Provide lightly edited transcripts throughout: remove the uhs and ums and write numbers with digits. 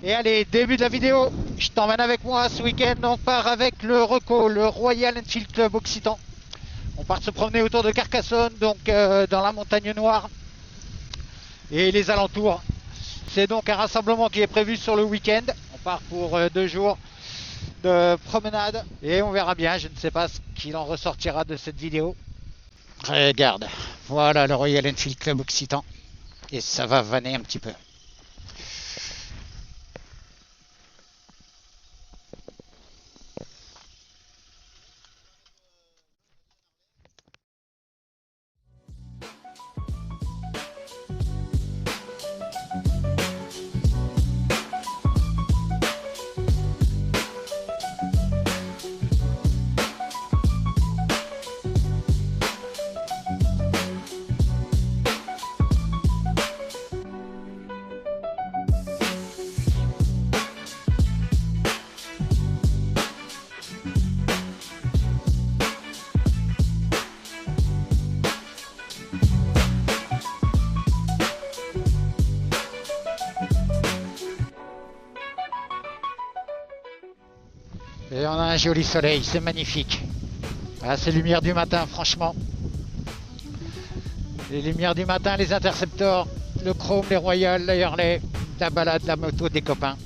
Et allez, début de la vidéo. Je t'emmène avec moi ce week-end. On part avec le RECO, le Royal Enfield Club Occitan. On part se promener autour de Carcassonne, donc dans la montagne noire et les alentours. C'est donc un rassemblement qui est prévu sur le week-end. On part pour 2 jours de promenade et on verra bien. Je ne sais pas ce qu'il en ressortira de cette vidéo. Regarde, voilà le Royal Enfield Club Occitan. Et ça va vanner un petit peu. Et on a un joli soleil, c'est magnifique. Ah, c'est lumière du matin, franchement. Les lumières du matin, les interceptors, le chrome, les royales, les Harley, la balade, la moto des copains.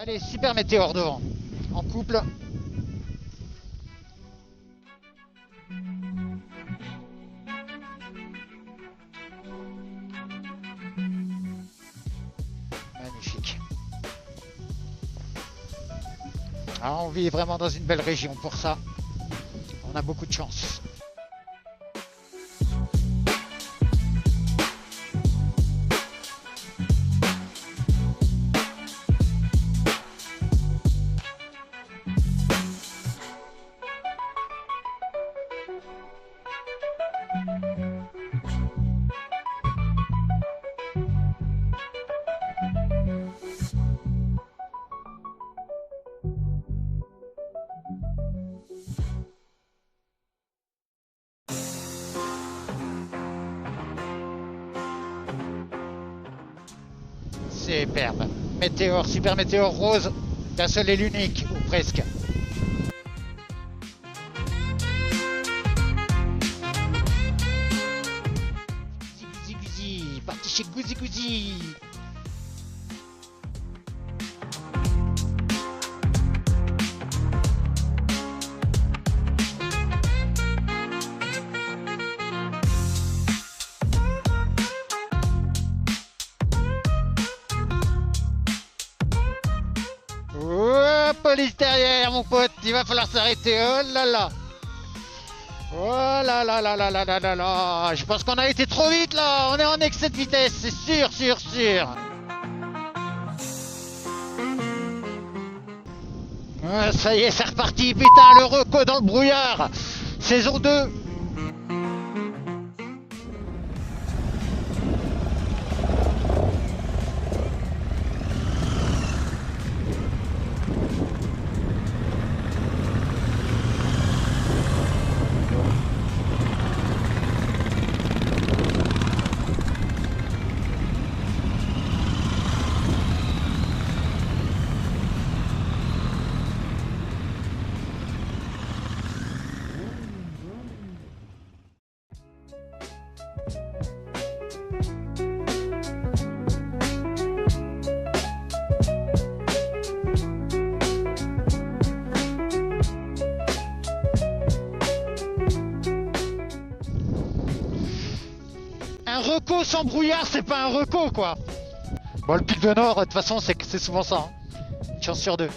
Allez, super météore devant, en couple. Magnifique. Ah, on vit vraiment dans une belle région pour ça. On a beaucoup de chance. Superbe. Météore, super météore rose, d'un seul et l'unique, ou presque. Gouzi gouzi, parti chez Gouzi Gouzi. Police derrière mon pote, il va falloir s'arrêter, oh là là. Oh là là là là là là là là. Je pense qu'on a été trop vite là, on est en excès de vitesse, c'est sûr, sûr, sûr. Ça y est, c'est reparti, putain, le RECO dans le brouillard. Saison 2. Un RECO sans brouillard, c'est pas un RECO quoi. Bon, le pic de Nord, de toute façon, c'est souvent ça. Hein. Une chance sur deux.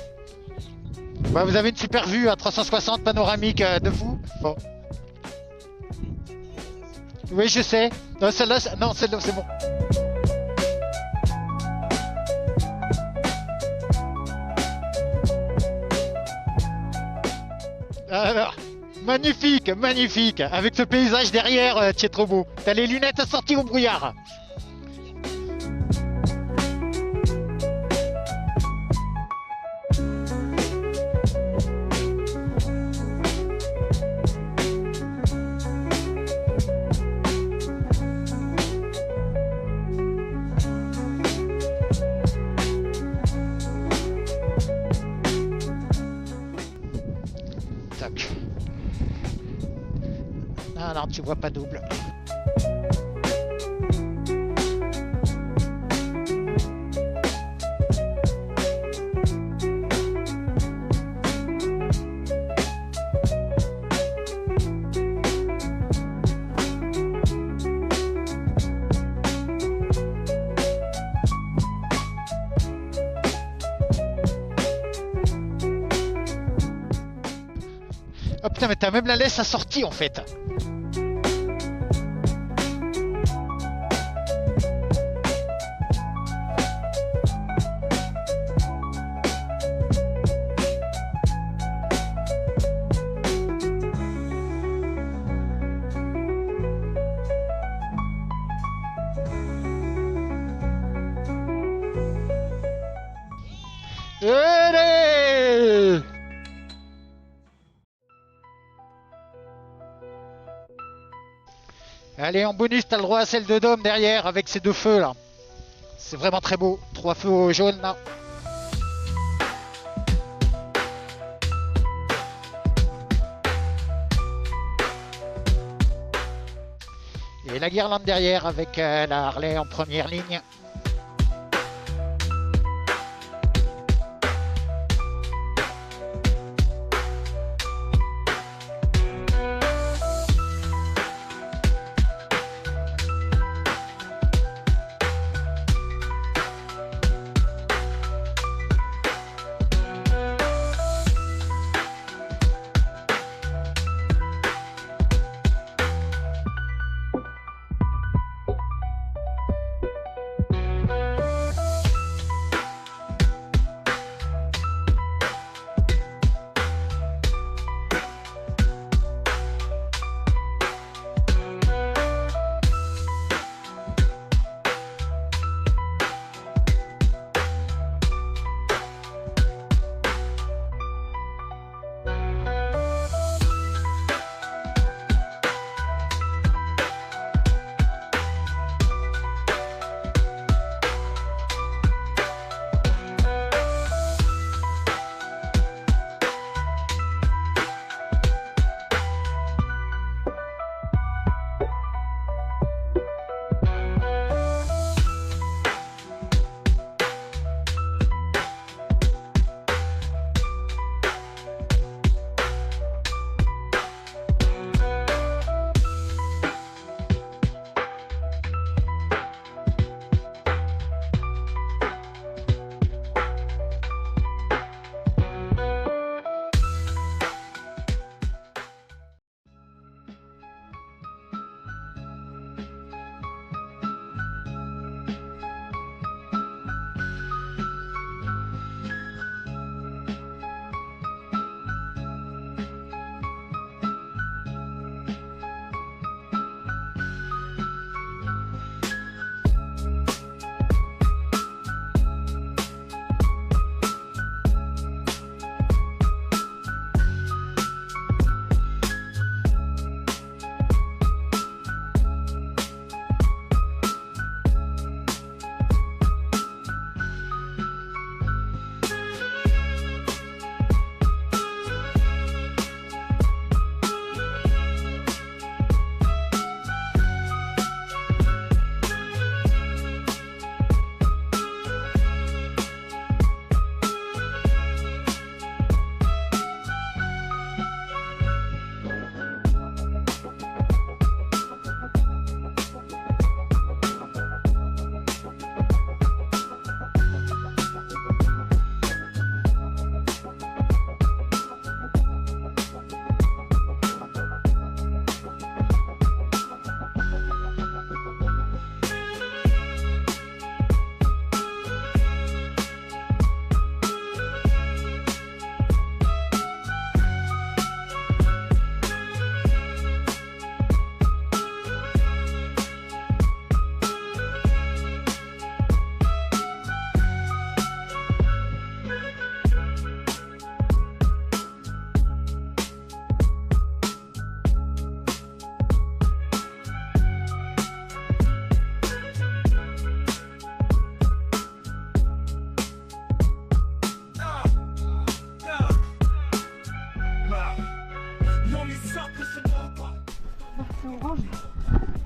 Bah, vous avez une super vue à 360 panoramique de fou. Bon. Oui, je sais. Non, celle-là, non, celle-là, c'est bon. Alors, magnifique, magnifique. Avec ce paysage derrière, tu es trop beau. T'as les lunettes assorties au brouillard. Tac. Non, non, tu vois pas double. Oh putain, mais t'as même la laisse assortie en fait. Allez! Allez, en bonus, t'as le droit à celle de Dôme derrière avec ces deux feux là. C'est vraiment très beau. 3 feux au jaune là. Et la guirlande derrière avec la Harley en première ligne.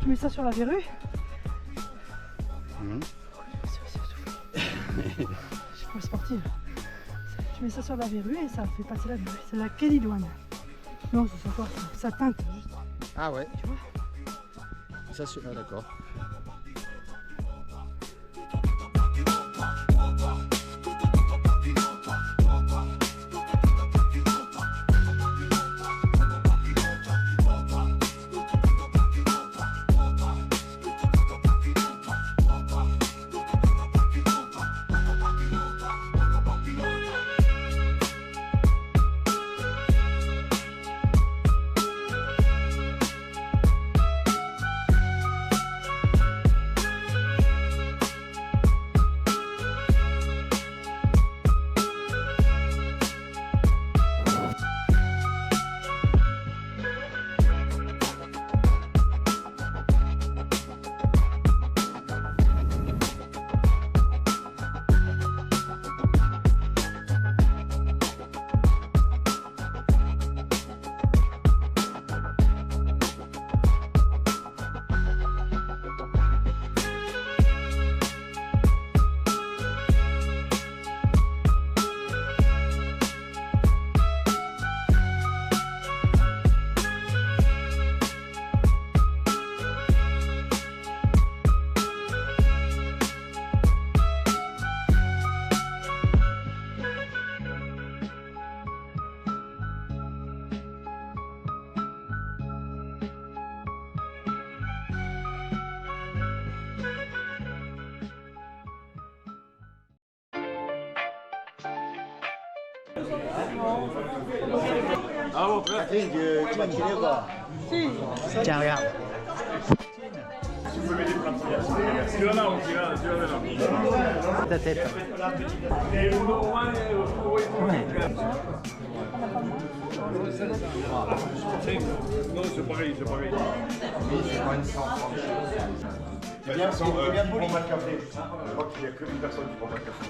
Tu mets ça sur la verrue. Je suis pas sportive. Tu mets ça sur la verrue et ça fait passer la verrue. C'est la Kelly Douane. Non, c'est quoi ça teinte juste. Ah ouais. Tu vois. Ça c'est... Ah d'accord. Tiens, regarde. Ta tête. Non, c'est pareil, c'est pareil. C'est bien, c'est bien poli. Je crois qu'il n'y a que une personne qui prend pas de café.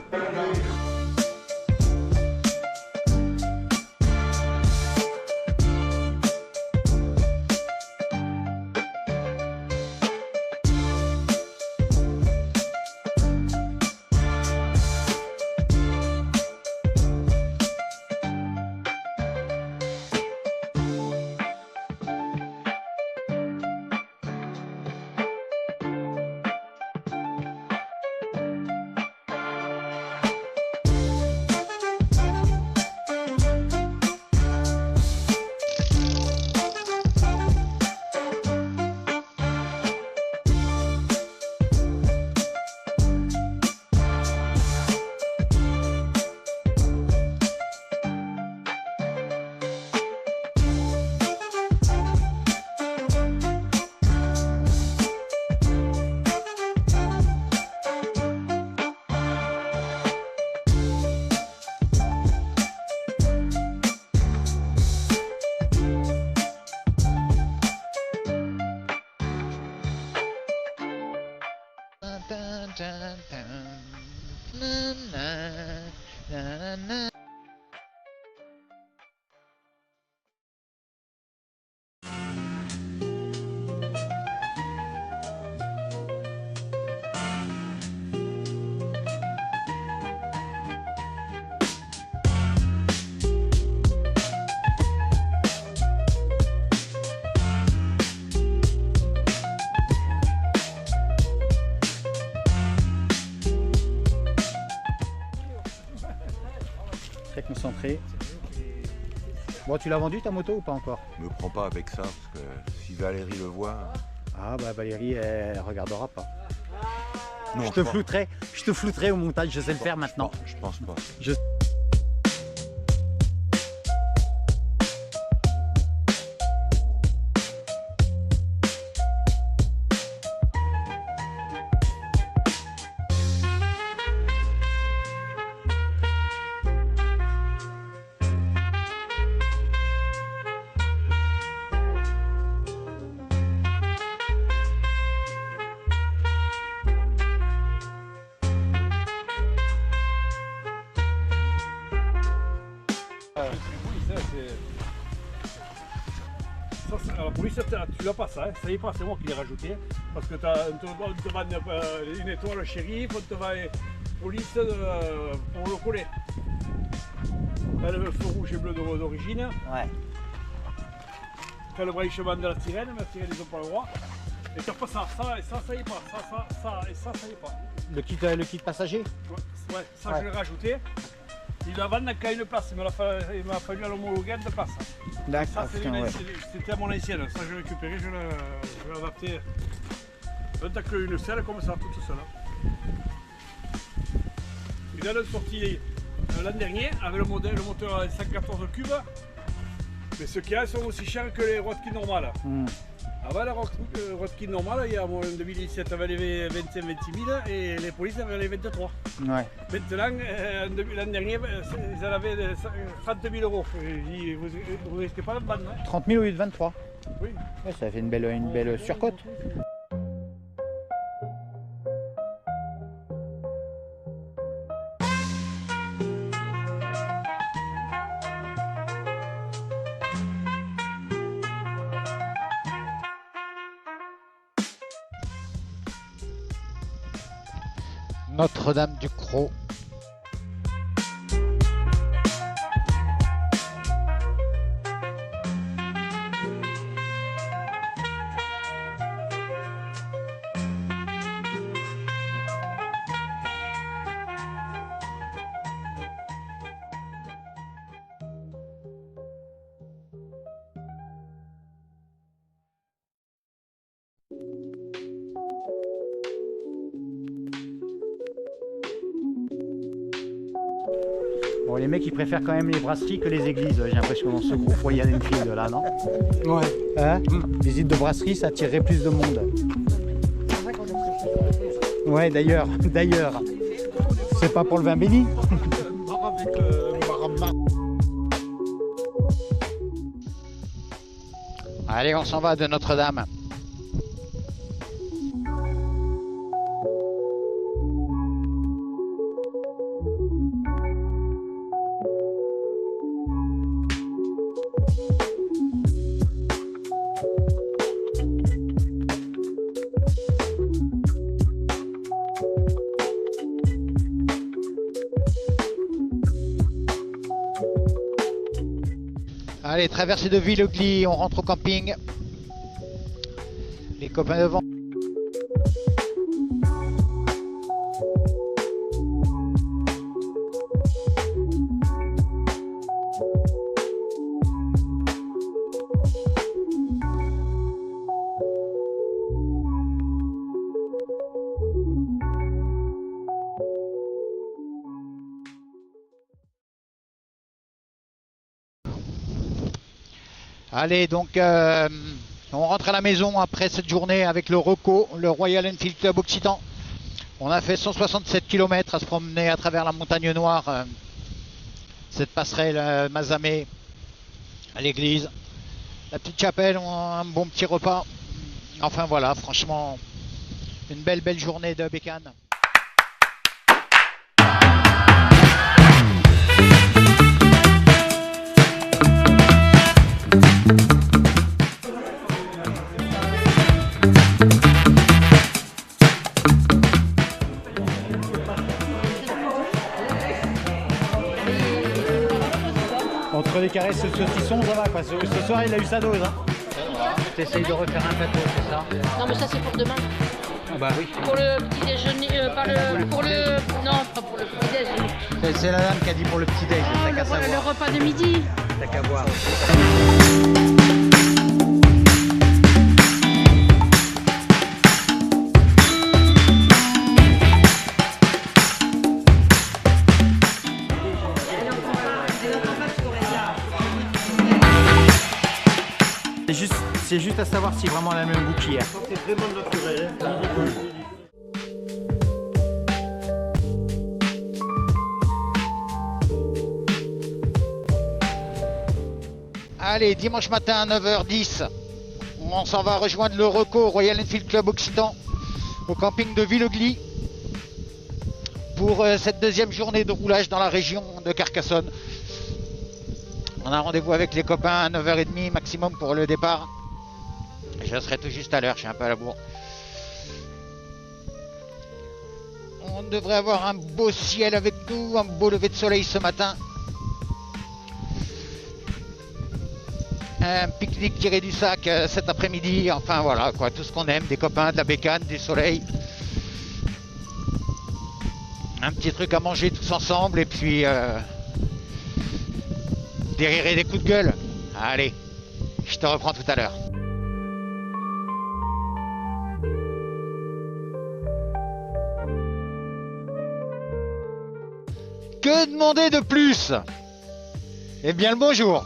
Très concentré. Bon, tu l'as vendu ta moto ou pas encore? Me prends pas avec ça, parce que si Valérie le voit... Ah bah Valérie, elle regardera pas. Non, je te flouterai au montage, je sais le faire maintenant. Je pense pas. la police, tu l'as pas ça, hein. Ça y est pas, c'est moi qui l'ai rajouté. Parce que on te vend une étoile shérif, on te vend police pour le coller. T'as le feu rouge et bleu d'origine. Ouais. T'as le branchement de la sirène, mais la sirène ils n'ont pas le droit. Et t'as pas ça, ça y est pas, ça y est pas. Le kit passager? Ouais, ça je l'ai rajouté. Il la vend qu'à une place, il m'a fallu à l'homologuer de place. D'accord. Ça c'était à mon ancienne, ça je l'ai récupéré, je l'ai adapté. T'as qu'une selle comme ça, toute seule. Il a sorti l'an dernier avec le moteur à 114 cubes. Mais ceux qu'il y a sont aussi chers que les Rotkin normales. Avant la Rotkin normale, il y a en 2017 avait les 25-26 000 et les polices avaient les 23. Ouais. Maintenant, l'an dernier, ils en avaient 30 000 euros. Vous risquez pas de ban, hein? 30 000 au lieu de 23. Oui. Ouais, ça fait une belle surcote. Notre-Dame du Crau. Bon, les mecs ils préfèrent quand même les brasseries que les églises, j'ai l'impression, dans ce groupe Royal Enfield là, non? Ouais. Hein? Visite de brasserie, ça attirerait plus de monde. Ouais, d'ailleurs, c'est pas pour le vin béni? Allez, on s'en va de Notre-Dame. Allez, traversée de Villegly, on rentre au camping. Les copains devant. Allez, donc on rentre à la maison après cette journée avec le RECO, le Royal Enfield Club Occitan. On a fait 167 km à se promener à travers la montagne noire, cette passerelle Mazamet, à l'église, la petite chapelle, un bon petit repas. Enfin voilà, franchement, une belle journée de bécane. Entre les caresses et le saucisson, ça va quoi. Ce soir, il a eu sa dose. Hein. T'essayes de refaire un plateau, c'est ça? Non mais ça c'est pour demain. Ah bah oui. Pour le petit déjeuner, non pas pour le petit déjeuner. C'est la dame qui a dit pour le petit déj, t'as qu'à savoir. Le repas de midi. T'as qu'à voir. C'est juste à savoir si vraiment elle a le même goût qu'hier. C'est vraiment naturel. Allez, dimanche matin à 9h10, on s'en va rejoindre le RECO, Royal Enfield Club Occitan, au camping de Villegly, pour cette deuxième journée de roulage dans la région de Carcassonne. On a rendez-vous avec les copains à 9h30 maximum pour le départ. Je serai tout juste à l'heure, je suis un peu à la bourre. On devrait avoir un beau ciel avec nous, un beau lever de soleil ce matin. Un pique-nique tiré du sac cet après-midi, enfin voilà quoi, tout ce qu'on aime, des copains, de la bécane, du soleil. Un petit truc à manger tous ensemble et puis des rires et des coups de gueule. Allez, je te reprends tout à l'heure. Que demander de plus? Eh bien le bonjour.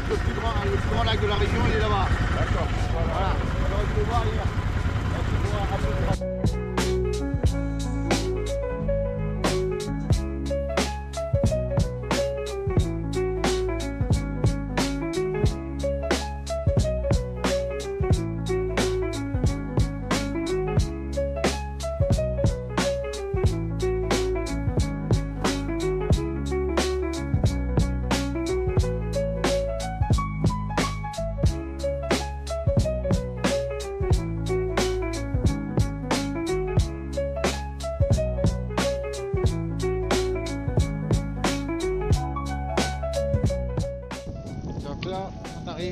Le plus grand lac de la région, il est là-bas. D'accord. Voilà. Alors, il faut voir, il y a un peu de droite.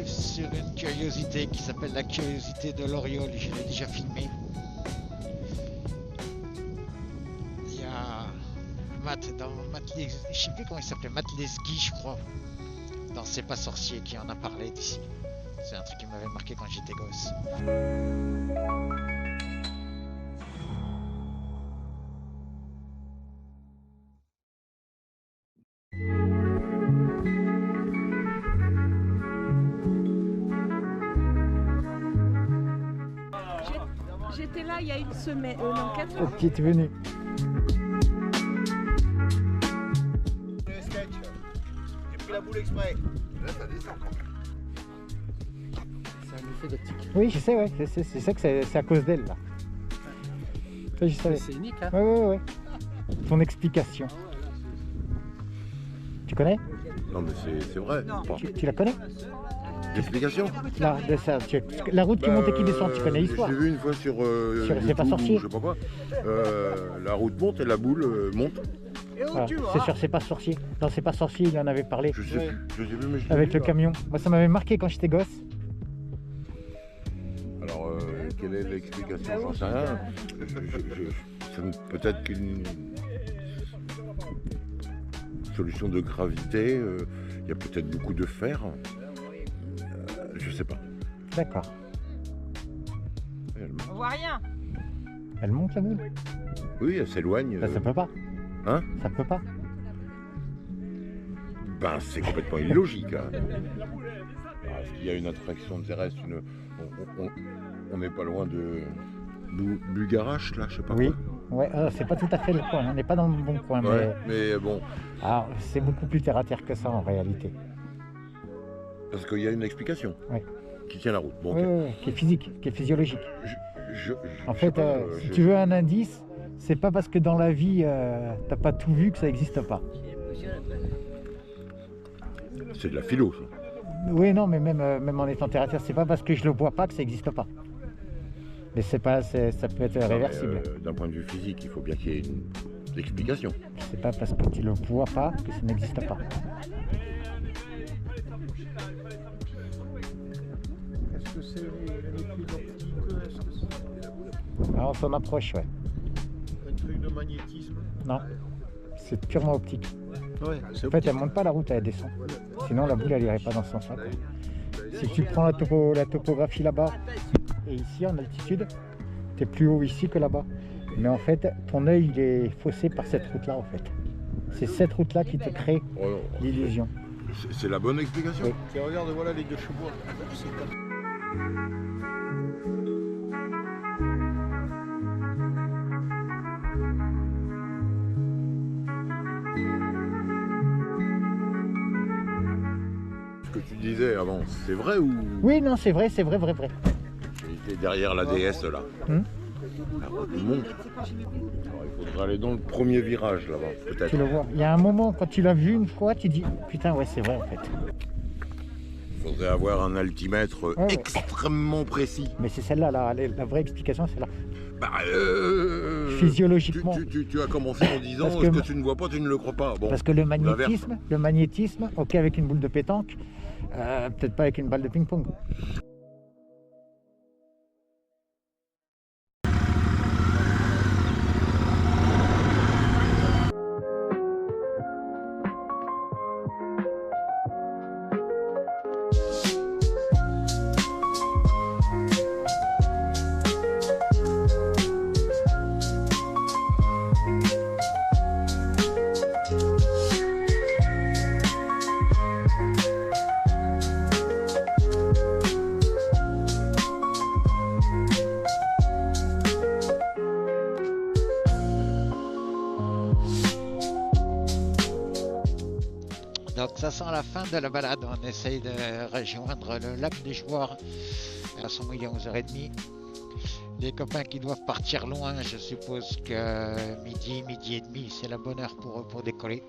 Sur une curiosité qui s'appelle la curiosité de l'Oriole, je l'ai déjà filmé. Il y a Matt, je ne sais plus comment il s'appelait, Matt Lesguy je crois, dans C'est pas sorcier qui en a parlé d'ici. C'est un truc qui m'avait marqué quand j'étais gosse. J'étais là il y a une semaine, non 4 jours. Qui est venu. Le sketch. J'ai pris la boule exprès. Là, ça descend. C'est un effet d'optique. Oui, je sais, ouais. C'est ça que c'est à cause d'elle, là. Je savais. C'est unique, hein. Ouais. Ton explication. Tu connais? Non, mais c'est vrai. Tu la connais? L'explication? La route qui monte et qui descend, tu connais l'histoire? J'ai vu une fois sur C'est pas sorcier. Je sais pas quoi. La route monte et la boule monte. Voilà. C'est sûr, c'est pas sorcier. Non, c'est pas sorcier, il en avait parlé. Je sais plus, je sais plus, mais je l'ai Avec vu, le camion. Moi, ça m'avait marqué quand j'étais gosse. Alors, quelle est l'explication? J'en sais rien. Peut-être qu'une solution de gravité, il y a peut-être beaucoup de fer. Je sais pas. D'accord. On voit rien. Elle monte la boule? Oui, elle s'éloigne. Ça peut pas. Hein? Ça peut pas. Ben, c'est complètement illogique. Hein. Est-ce qu'il y a une attraction terrestre? On n'est pas loin de Bulgarache, là, je sais pas Oui. quoi. Ouais, c'est pas tout à fait le coin. On n'est pas dans le bon coin. Ouais, mais bon. Alors, c'est beaucoup plus terre à terre que ça en réalité. Parce qu'il y a une explication. Ouais. Qui tient la route. Bon, Oui, okay. qui est physique, qui est physiologique. En fait, pas, si tu veux un indice, c'est pas parce que dans la vie, t'as pas tout vu que ça n'existe pas. C'est de la philo, ça. Oui, non, mais même en étant terre à terre, c'est pas parce que je le vois pas que ça n'existe pas. Mais ça peut être réversible. D'un point de vue physique, il faut bien qu'il y ait une explication. C'est pas parce que tu le vois pas que ça n'existe pas. Est-ce que c'est une étude optique? Est-ce que c'est Alors, on s'en approche, ouais. un truc de magnétisme? Non, c'est purement optique. Ouais, c'est En fait, elle monte pas la route, elle descend. Sinon, la boule, elle irait pas dans ce sens-là. Si tu prends la topographie là-bas et ici en altitude, tu es plus haut ici que là-bas. Mais en fait, ton œil, il est faussé par cette route-là, en fait. C'est cette route-là qui te crée l'illusion. C'est la bonne explication? Oui. Tiens, regarde, voilà les deux chevaux. Ce que tu disais avant, c'est vrai ou... Oui, non, c'est vrai, vrai. J'étais derrière la déesse là. La route monte. Alors, il faudra aller dans le premier virage là-bas, peut-être. Tu le vois. Il y a un moment, quand tu l'as vu une fois, tu dis putain, ouais, c'est vrai en fait. Il faudrait avoir un altimètre extrêmement précis. Mais c'est celle-là, la vraie explication, c'est là. Bah, Physiologiquement. Tu as commencé en disant ce que tu ne vois pas, tu ne le crois pas. Bon, parce que le magnétisme, ok avec une boule de pétanque, peut-être pas avec une balle de ping-pong. Donc ça sent la fin de la balade, on essaye de rejoindre le lac des Jouards à son mouillé à 11h30. Les copains qui doivent partir loin, je suppose que midi et demi, c'est la bonne heure pour eux pour décoller.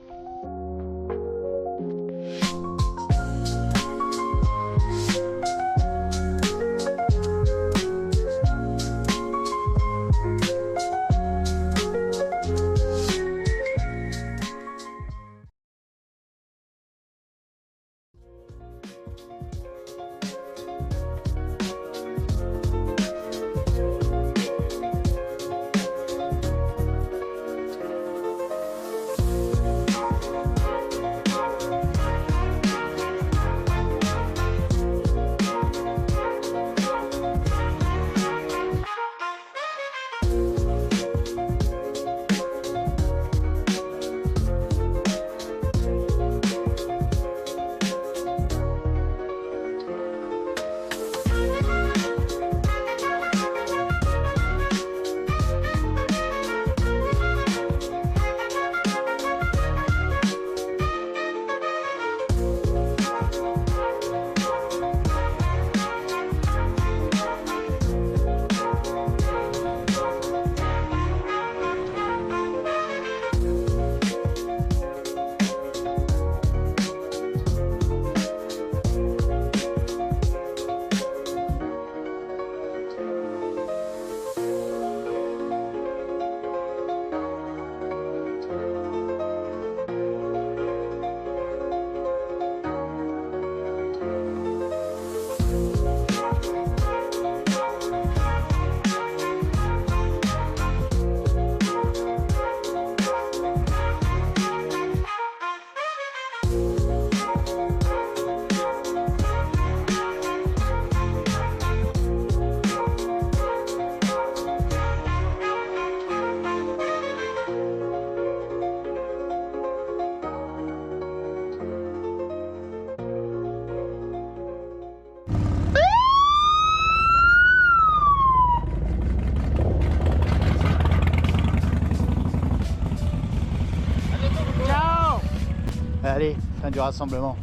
Allez, fin du rassemblement.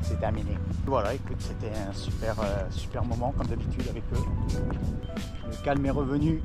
C'est terminé. Voilà, écoute, c'était un super moment comme d'habitude avec eux. Le calme est revenu.